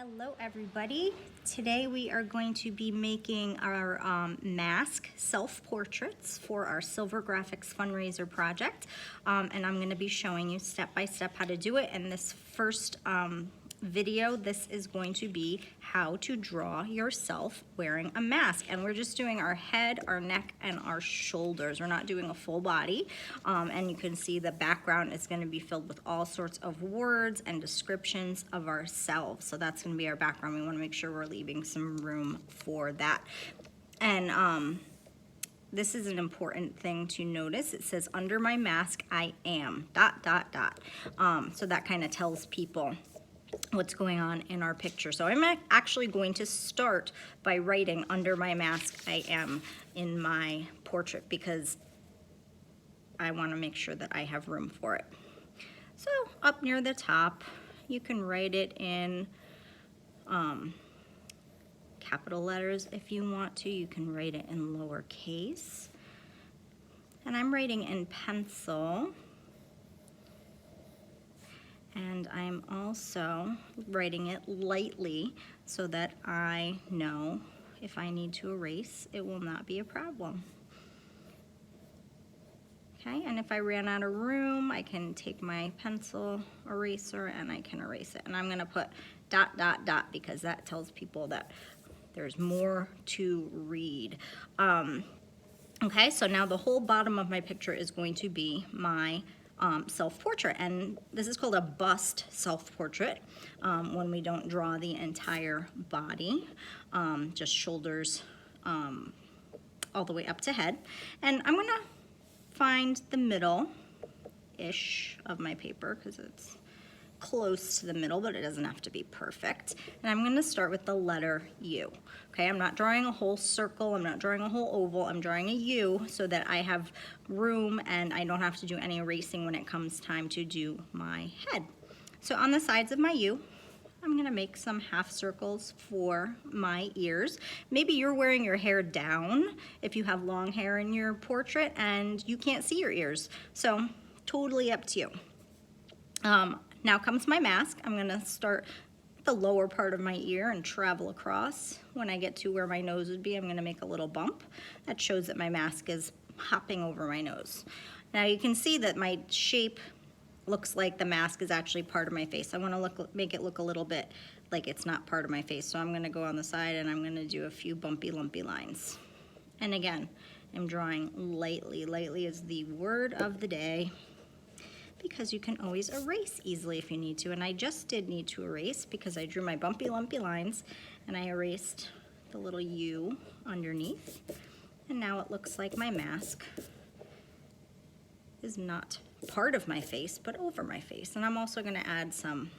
Hello everybody. Today we are going to be making our mask self-portraits for our Silver Graphics fundraiser project. And I'm going to be showing you step by step how to do it. And this first video, this is going to be how to draw yourself wearing a mask. And we're just doing our head, our neck, and our shoulders. We're not doing a full body. And you can see the background is going to be filled with all sorts of words and descriptions of ourselves. So that's going to be our background. We want to make sure we're leaving some room for that. And this is an important thing to notice. It says, under my mask, I am, ... So that kind of tells people what's going on in our picture. So I'm actually going to start by writing under my mask I am in my portrait because I want to make sure that I have room for it. So up near the top, you can write it in capital letters if you want to. You can write it in lowercase. And I'm writing in pencil. And I'm also writing it lightly so that I know if I need to erase, it will not be a problem. Okay, and if I ran out of room, I can take my pencil eraser and I can erase it. And I'm gonna put ... because that tells people that there's more to read. Okay, so now the whole bottom of my picture is going to be my self-portrait, and this is called a bust self-portrait when we don't draw the entire body, just shoulders all the way up to head. And I'm gonna find the middle-ish of my paper because it's close to the middle, but it doesn't have to be perfect. And I'm gonna start with the letter U. Okay, I'm not drawing a whole circle, I'm not drawing a whole oval, I'm drawing a U so that I have room and I don't have to do any erasing when it comes time to do my head. So on the sides of my U, I'm gonna make some half circles for my ears. Maybe you're wearing your hair down if you have long hair in your portrait and you can't see your ears. So totally up to you. Now comes my mask. I'm gonna start at the lower part of my ear and travel across. When I get to where my nose would be, I'm gonna make a little bump. That shows that my mask is hopping over my nose. Now you can see that my shape looks like the mask is actually part of my face. I wanna make it look a little bit like it's not part of my face. So I'm gonna go on the side and I'm gonna do a few bumpy, lumpy lines. And again, I'm drawing lightly. Lightly is the word of the day, because you can always erase easily if you need to. And I just did need to erase because I drew my bumpy, lumpy lines and I erased the little U underneath. And now it looks like my mask is not part of my face, but over my face. And I'm also gonna add some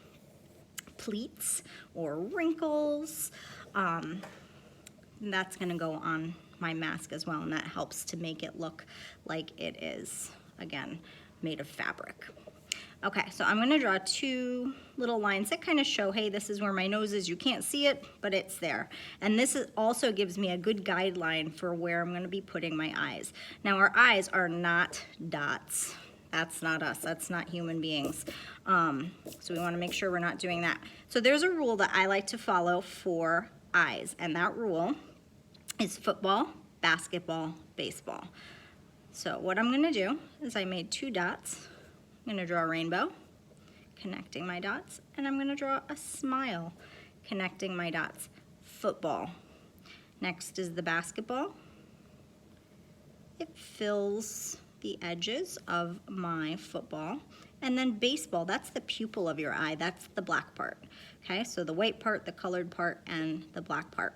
pleats or wrinkles. That's gonna go on my mask as well, and that helps to make it look like it is, again, made of fabric. Okay, so I'm gonna draw two little lines that kind of show, hey, this is where my nose is. You can't see it, but it's there. And this also gives me a good guideline for where I'm gonna be putting my eyes. Now our eyes are not dots. That's not us, that's not human beings. So we wanna make sure we're not doing that. So there's a rule that I like to follow for eyes, and that rule is football, basketball, baseball. So what I'm gonna do is I made two dots. I'm gonna draw a rainbow, connecting my dots, and I'm gonna draw a smile, connecting my dots. Football. Next is the basketball. It fills the edges of my football. And then baseball, that's the pupil of your eye, that's the black part. Okay, so the white part, the colored part, and the black part.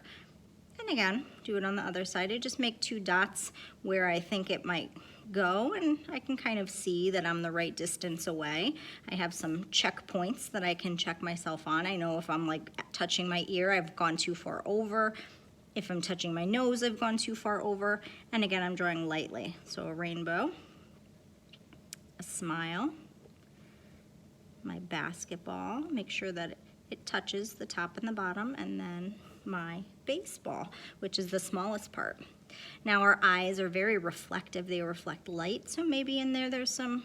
And again, do it on the other side. I just make two dots where I think it might go, and I can kind of see that I'm the right distance away. I have some checkpoints that I can check myself on. I know if I'm like touching my ear, I've gone too far over. If I'm touching my nose, I've gone too far over. And again, I'm drawing lightly. So a rainbow, a smile, my basketball, make sure that it touches the top and the bottom, and then my baseball, which is the smallest part. Now our eyes are very reflective, they reflect light, so maybe in there there's some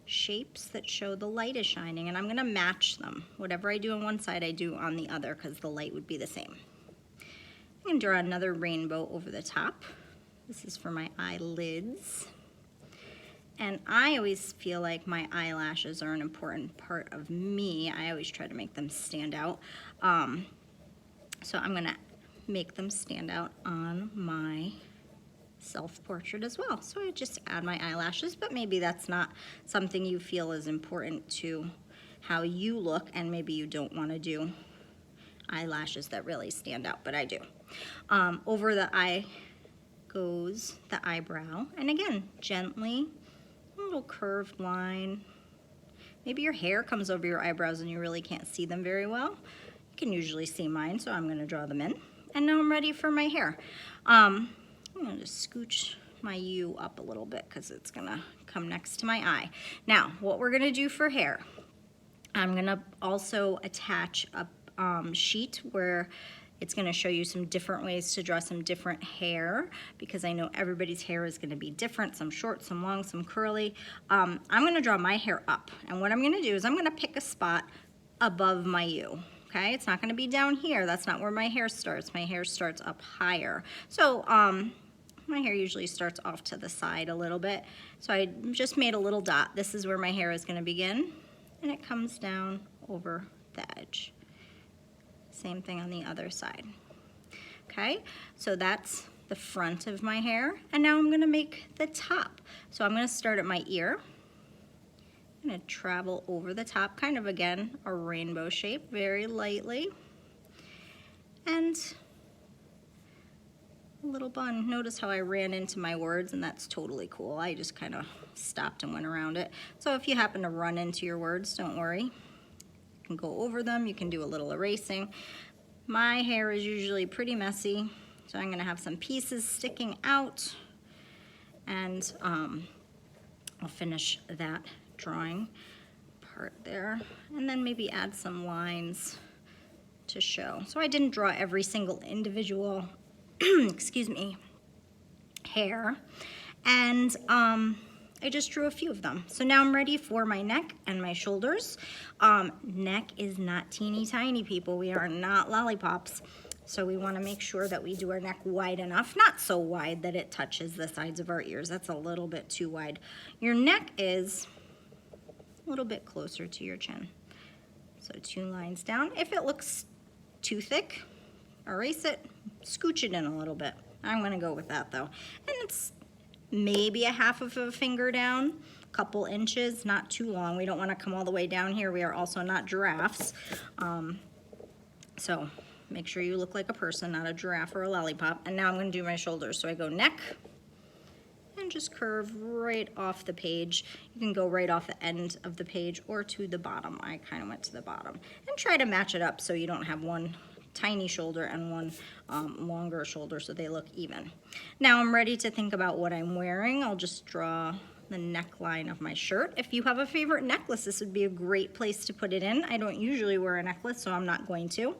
shapes that show the light is shining, and I'm gonna match them. Whatever I do on one side, I do on the other because the light would be the same. I'm gonna draw another rainbow over the top. This is for my eyelids. And I always feel like my eyelashes are an important part of me. I always try to make them stand out. So I'm gonna make them stand out on my self-portrait as well. So I just add my eyelashes, but maybe that's not something you feel is important to how you look, and maybe you don't wanna do eyelashes that really stand out, but I do. Over the eye goes the eyebrow, and again, gently, a little curved line. Maybe your hair comes over your eyebrows and you really can't see them very well. You can usually see mine, so I'm gonna draw them in. And now I'm ready for my hair. I'm gonna just scooch my U up a little bit because it's gonna come next to my eye. Now, what we're gonna do for hair, I'm gonna also attach a sheet where it's gonna show you some different ways to draw some different hair, because I know everybody's hair is gonna be different, some short, some long, some curly. I'm gonna draw my hair up, and what I'm gonna do is I'm gonna pick a spot above my U, okay? It's not gonna be down here, that's not where my hair starts. My hair starts up higher. So my hair usually starts off to the side a little bit. So I just made a little dot. This is where my hair is gonna begin, and it comes down over the edge. Same thing on the other side. Okay, so that's the front of my hair, and now I'm gonna make the top. So I'm gonna start at my ear. I'm gonna travel over the top, kind of again, a rainbow shape, very lightly. And a little bun. Notice how I ran into my words, and that's totally cool. I just kind of stopped and went around it. So if you happen to run into your words, don't worry. Can go over them, you can do a little erasing. My hair is usually pretty messy, so I'm gonna have some pieces sticking out, and I'll finish that drawing part there, and then maybe add some lines to show. So I didn't draw every single individual, excuse me, hair, and I just drew a few of them. So now I'm ready for my neck and my shoulders. Neck is not teeny tiny, people. We are not lollipops. So we wanna make sure that we do our neck wide enough, not so wide that it touches the sides of our ears. That's a little bit too wide. Your neck is a little bit closer to your chin. So 2 lines down. If it looks too thick, erase it, scooch it in a little bit. I'm gonna go with that though. And it's maybe a half of a finger down, a couple inches, not too long. We don't want to come all the way down here. We are also not giraffes. So make sure you look like a person, not a giraffe or a lollipop. And now I'm going to do my shoulders. So I go neck and just curve right off the page. You can go right off the end of the page or to the bottom. I kind of went to the bottom. And try to match it up so you don't have one tiny shoulder and one longer shoulder, so they look even. Now I'm ready to think about what I'm wearing. I'll just draw the neckline of my shirt. If you have a favorite necklace, this would be a great place to put it in. I don't usually wear a necklace, so I'm not going to.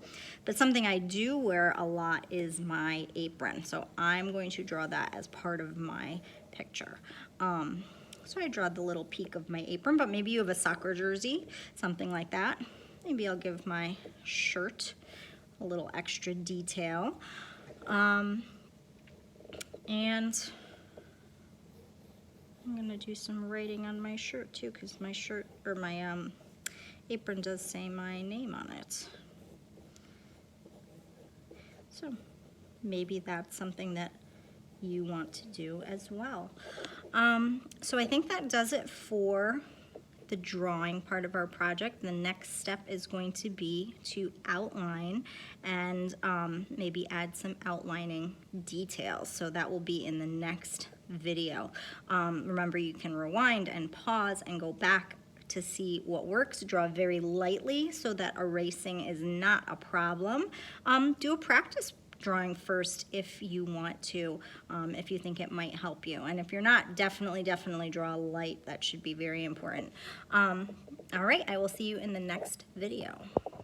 But something I do wear a lot is my apron. So I'm going to draw that as part of my picture. So I draw the little peak of my apron, but maybe you have a soccer jersey, something like that. Maybe I'll give my shirt a little extra detail. And I'm gonna do some writing on my shirt too, because my shirt, or my apron does say my name on it. So maybe that's something that you want to do as well. So I think that does it for the drawing part of our project. The next step is going to be to outline and maybe add some outlining details. So that will be in the next video. Remember, you can rewind and pause and go back to see what works. Draw very lightly so that erasing is not a problem. Do a practice drawing first if you want to, if you think it might help you. And if you're not, definitely draw light. That should be very important. All right, I will see you in the next video.